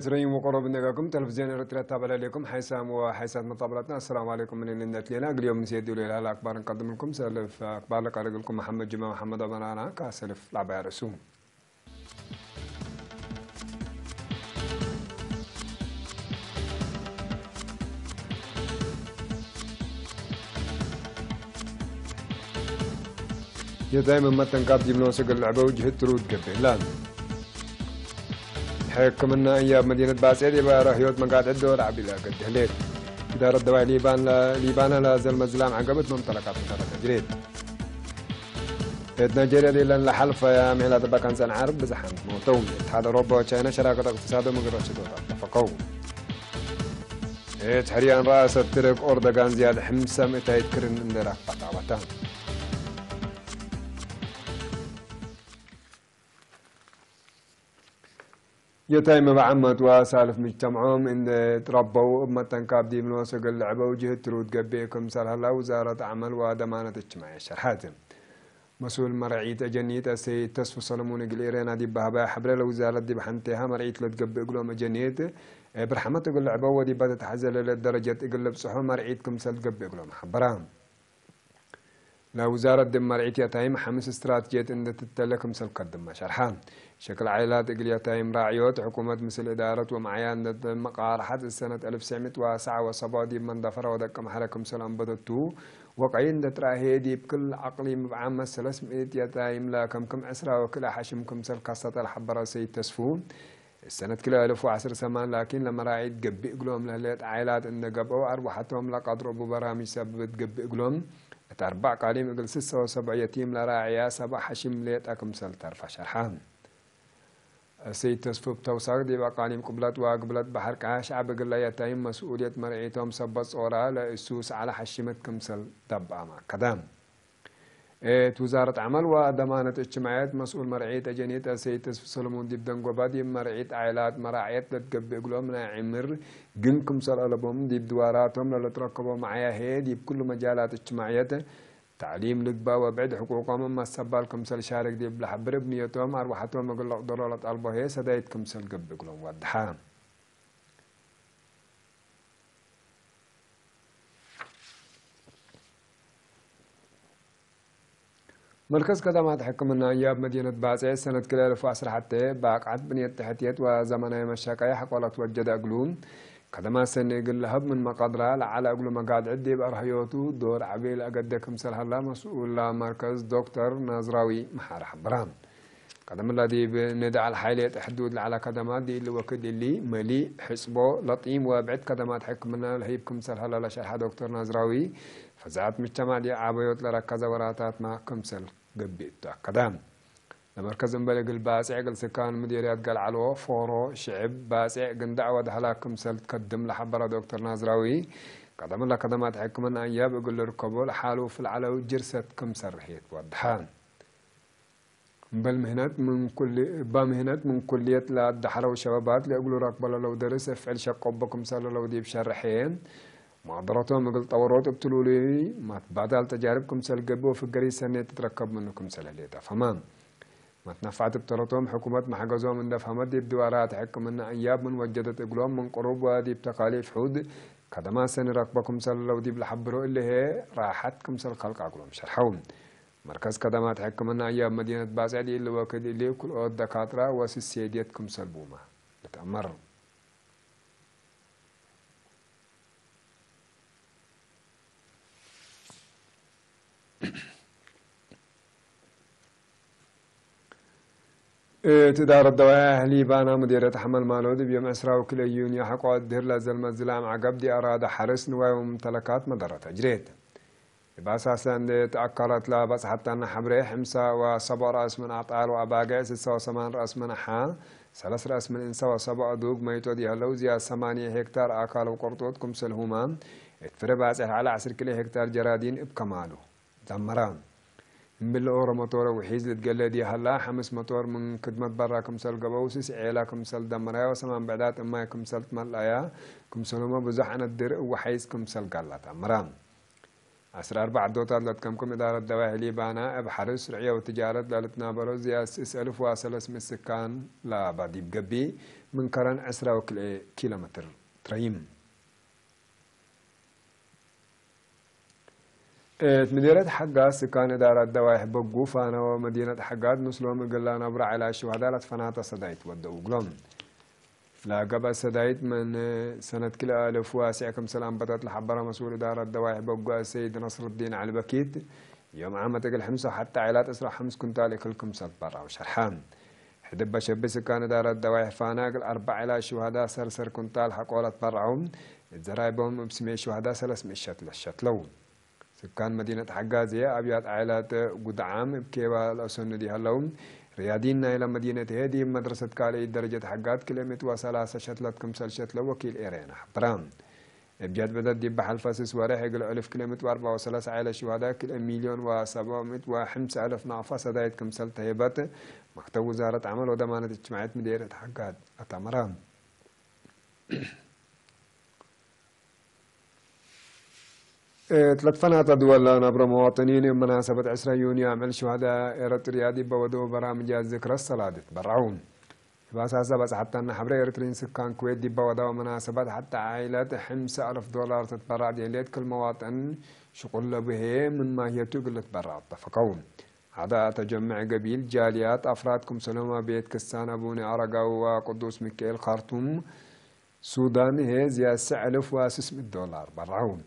تريم وقرب نجاكم تلفزيون إرترا تابع لكم حيسام وحيسات مطابلتنا. السلام عليكم من النت لنا اليوم نسيدوا لي الأخبار نقدم لكم سلف أخبار لك لكم محمد جمال محمد أبرانا كسلف لعبة رسوم. يا دائما ما تنقاد جبنا سجل اللعبة وجهة ترود قبلان حكمنا أيام مدينة باسيل يبقى رهيوت مقاد الدور عبيلا قد هليت إدارة الدواء ليبان لازل مزلام عقبت ممتلكات مشاركة جريد نيجيريا دي لأن لحلفة يا مهلا تبقى كان سن عارف بزحم موتوم اتحاد أوروبا وتشاينا شراكة اقتصاد ومقرر شدورة اتفقوا تحريان رأس الترك أردوغان زياد حمسة متى يتكرن اندراك بطاوتان يتايم بعمت وسالف مجتمعهم إن تربوا أمة كابدي من وسق اللعبة وجهة ترود قبيكم سالها الله وزارة عمل وضمانة اجتماعية شرحاتهم مسؤول مرعية جنيت السيد تصفو صلمون قليرين دي بهبا حبر الوزارة دي بحنتها مرعية لتقبي قلوم جنيت برحمة قل اللعبة ودي بدت حزل للدرجة قلب صحو مرعيتكم سال قبي قلوم حبرام لا وزارة دم مرعية يتايم حمس استراتيجية إن تتلكم سال قدم شرحان شكل عائلات إقليتين راعيوت حكومة مثل إدارة ومعيان مقار حد السنة 1907 دي من دفر ودك محركم سلام بدتو وقعين دتراهي دي بكل عقليم بعامة 300 يتايم لا كم أسرى وكل حشمكم سل قصة الحبرة سيد تسفون السنة كلها 1010 سمان لكن لما راعيت قبي قلوم لهليت عائلات إن قبوا أربحتهم لقد ربوا برامج سببت قبي قلوم أربع قاليم إقل 76 يتيم لراعيا 7 حشم ليت أكم سل ترفع شرحان سيد تصفوب توساق دي بقاليم قبلات وقبلات بحر كعاش عبق الله يتايم مسؤولية مرعيتهم سبص أورا لإسوس على حشمة كمسل تبقى مع كدام وزارة عمل وضمانة اجتماعات مسؤول مرعية جنيت سيد تصفوب سلمون دي بدن قبادي مرعية عائلات مراعيات لتقبي قلوم عمر جن كمسل ألبهم دي بدواراتهم لتركبوا معايا هي دي بكل مجالات اجتماعيات تعليم لقبا وبعد حقوقهم ما السبال كمسل شارك دي بلحبر بنيتهم أرواحتهم أقول لك ضرورة ألبه هي سدايت كمسل قب يقولون ودحام مركز خدمات حكومة أياب مدينة باسع سنة كلا 2010 حتى باقعد بنية تحتيات وزمنية مشاكاية حقولة وجد أقلون خدمات سنة يقول لهب من مقادرة على أقول مقاد عدي بأرهيوتو دور عبيل أقدكم سلها الله مسؤول مركز دكتور نازراوي محار حبرام قدم الله دي بندع الحالية حدود على خدمات دي اللي وكد اللي ملي حسبه لطيم وبعد خدمات حكمنا لهيبكم سلها الله لشرح دكتور نازراوي فزعت مجتمع دي عبيوت لركز وراتات مع كمسل قبيت قدام مركز مبلغ الباسع قال سكان مديريات قال علو فورو شعب باسع قن دعوة هلاكم سل تقدم لحبرة دكتور نازراوي قدم الله خدمات حكمنا أياب يقول لركبوا لحالو في العلو جرست كم سرحيت وضحان بالمهنات من كلية لا الدحرة وشبابات ليقولوا راقبة لو درس افعل شقوبكم سل لو دي بشرحين معضراتهم يقول طوروت ابتلوا لي ما بعد تجاربكم سل قبوا في قرية سنة تتركب منكم سل ليتا فمان ما تنفعت بطرتهم حكومات ما حجزوهم من دفهمات دي بدوارات حكم من أياب من وجدت إقلام من قروب ودي بتقاليف حود خدمات سن ركبكم سل لو دي بلحبرو اللي هي راحتكم سل خلق عقلهم شرحون مركز خدمات حكم من أياب مدينة باسع دي اللي وكد اللي كل الدكاترة وسيسيديتكم سلبومة بتأمر تدار الدواء أهلي بانا مديرة حمل مالود بيوم أسرى وكل يونيو حقوا الدهر لازل مزلام عقب دي أراد حرس نواي وممتلكات مدرة تجريد بأساسا تأكلت لا بس حتى أن حبري حمسة وصبع رأس من أعطال وأباقع 6 رأس من حا 3 رأس من إنسا وصبع دوق ميتو دي هلوزيا 8 هكتار أكال وقرطوتكم سلهمان اتفرى باسح على 10 كيلو هكتار جرادين بكماله دمران بالأورا موتور وحيز لتقلدي هلا 5 موتور من خدمة برا كمسل قبوسس عيلا كمسل دمرايا وسمان بعدات أما كمسل ملايا كمسل ما بزحنا الدرء وحيز كمسل قلت مرام 14 دوتات لتكمكم إدارة دواهي ليبانا بحرس رعية وتجارة لالتنا بروز ياس 1000 من السكان لا بعدي بقبي من كرن 10 كيلومتر تريم. مدينة حقات سكان إدارة دواهي بقوفانا ومدينة حقات نسلوم قلانا برا على الشهداء لتفناتا صدايت ودو قلوم. لا قبل سدايت من سنة كل 1000 واسعكم سلام بدأت لحبرة مسؤول إدارة دواعي بقى السيد نصر الدين على بكيت يوم عامة الحمسة حتى عائلات أسرع حمس كنتالي كلكم سد برا وشرحان حدب شبس كان إدارة دواعي فاناقل 4 شهداء سرسر كنتال حقولة برعهم الزرايبهم بسمي شهداء 300 شتل الشتلو سكان مدينة حجازية أبيات عائلات قدعام بكيوا الأسن دي هلوم ريادين إلى مدينة هذه مدرسة كالي درجة حقات كيلومتر و3 شتلت كمسل شتلة وكيل إيرينا برام بجد بدأت دي بحال فاسس وريح يقول 1000 كيلومتر و4 على شهداء كل 1,705,000 نعفة سدايت كمسل تهيبات مكتب وزارة عمل ودمانة اجتماعات مديرة حقات أتمرام. تلتفنات دول نبر مواطنين بمناسبة 10 يونيو عمل شهداء إرتريادي بودو برامج ذكرى الصلاة برعون بأساسا بس حتى أن حبر إرترين سكان كويت دي بودو مناسبات حتى عائلات $5,000 تتبرع دياليت كل مواطن شغل به من ما هي تقل تتبرع اتفقون هذا تجمع قبيل جاليات أفرادكم سلامة بيت كسان أبوني أرقا وقدوس ميكيل خارتوم سودان هي زي $9,600 برعون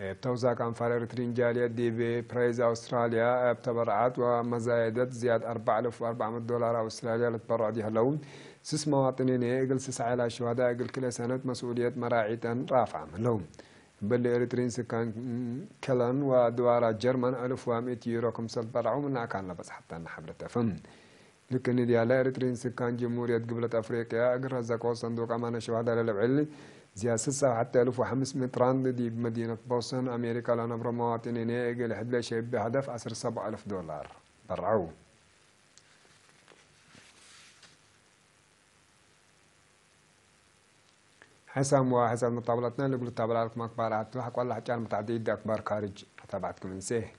بتوزع كان فارغ ترينجالية دي ببرايز أستراليا بتبرعات ومزايدات زياد $4,400 أستراليا لتبرع دي هلون 6 مواطنين يقل 9 على شهداء يقل كل سنة مسؤولية مراعيتا رافعة ملهم بل إريترين سكان كلان ودوارا جرمان 1100 يورو كمسل برعوا منها كان لبس حتى نحبرت فم لكن دي على إريترين سكان جمهورية قبلة أفريقيا أقر رزاقو صندوق أمانة شهداء للعلي زياسة حتى 1500 راند دي بمدينة بوسطن أمريكا لنبر مواطنين يقل حد شيء بهدف أسر $7,000 برعوا حسام وحسب مطابلتنا اللي قلت تابع لكم أخبارات تلحق والله حكي عن متعدد أخبار خارج تابعتكم نسيه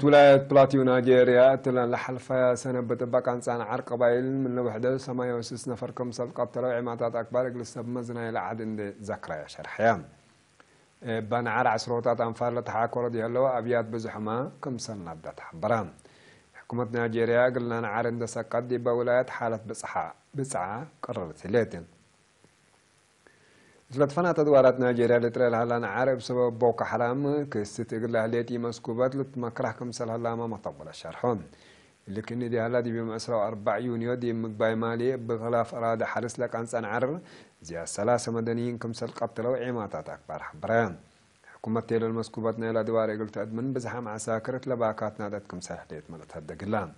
ولاية بلاتيو نيجيريا تلان لحلفة سنة بتبقى عن سنة عرق قبائل من الوحدة سماية وسيس نفر كم سلقة بتلو عماتات أكبر قلسة بمزنا إلى عدن ذكرى شرحيان بان عرع عسروتات أنفار لتحاكورة دي هلو أبيات بزحمة كم سنة بدأت حبران حكومة نيجيريا قلنا نعرن دا سقط دي بولاية حالة بسعة قررت ليتن تلتفنا تدوارات نيجيريا لترى لها عارف بسبب بوكو حرام كستي قل لها ليتي مسكوبات لتمكره كمسل هلا ما مطبل الشرحون لكن دي هلا دي بمسرو 4 يونيو دي مقباي مالي بغلاف أراد حرس لك عن سنعر زي 3 مدنيين كمسل قتلوا عماتات أكبر حبران حكومة تيل المسكوبات نيلا دواري قلت أدمن بزحام عساكرت لباكات نادت كمسل حديت ملت هدا قلام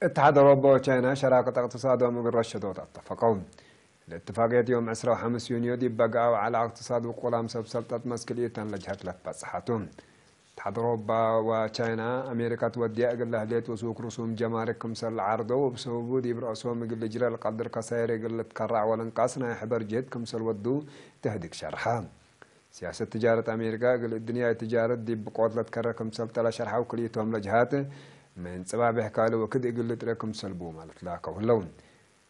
اتحاد أوروبا وتشاينا شراكة اقتصاد ومقر الشدود اتفقون الاتفاقية يوم 15 يونيو دي بقاو على اقتصاد وقلام سلطة مسكلية لجهة لتبصحاتهم اتحاد أوروبا وتشاينا أمريكا تودي أقل لهليت وسوق رسوم جمارك كمسل عرضو وبسببو دي برأسهم يقل جرى القدر قصير يقل تكرع ولنقاسنا يحضر جهد كمسل ودو تهدك شرحان سياسة تجارة أمريكا قل الدنيا تجارة دي بقوات لتكرر كمسل تلا شرحا وكليتهم لجهات من سبب حكاله وكذا قلت لكم سلبوا مالت لاك واللون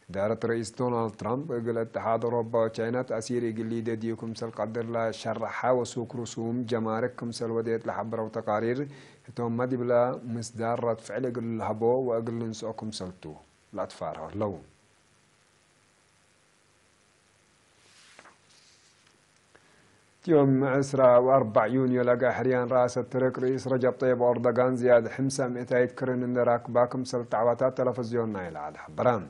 دارت رئيس دونالد ترامب قال اتحاد اوروبا وتشاينا تاثير يقول لي ديكم سل قدر لا شرحها وسوق رسوم جمارككم سل وديت لحبره وتقارير توم مدي بلا مصدر رد فعل قال لهبو واقل نسوكم سلتو لا تفارها اللون يوم 4 يونيو لقى حريان راس الترك رئيس رجب طيب أردوغان زياد حمسة 200 كرن اندراك باكم سلط عواتات تلفزيون نايل على حبران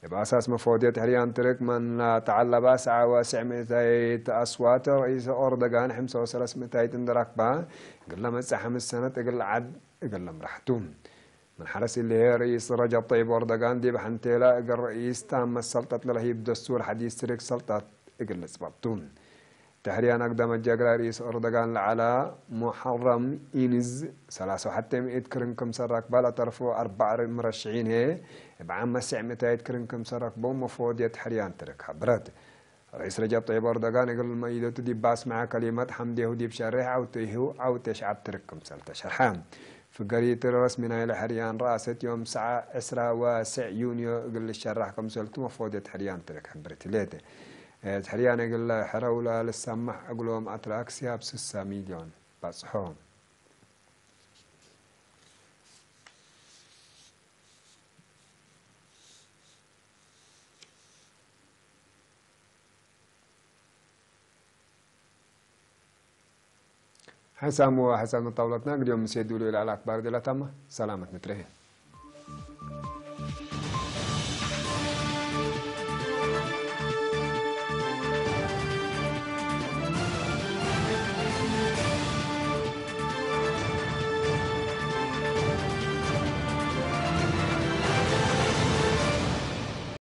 بأساس مفوضية حريان ترك من تعلى باسعة واسع 200 أصوات رئيس أردوغان حمسة و300 اندراك با قل مسا 5 سنة قل عد قل مرحتوم من حرس اللي هي رئيس رجب طيب أردوغان دي بحنتيلا إقل رئيس تام السلطة لهيب دستور حديث ترك سلطة إقل أسبابتون تحريان أقدم الجاقرا رئيس أردوغان على محرم إينز سلاسو حتى يتكرنكم سراك بالا طرفو 4 مرشعين هي بعام مسع متى يتكرنكم سراك بوم مفروض يتحريان ترك حبرات رئيس رجب طيب أردوغان يقول ما يدو دي باس مع كلمات حمديه دي بشرح أو تشعب ترككم سلطة شرحان في قرية الرسمي إلى حريان رأست يوم ساعة 10 يونيو قل الشرحكم سلطة مفروض يتحريان ترك حبرت ليته تحريان يقول حرولا للسمح أقولهم أتراكسيا ب6 مليون بس حوم حسام طاولتنا اليوم سيدوا إلى الأخبار دي لا تم سلامة نتريه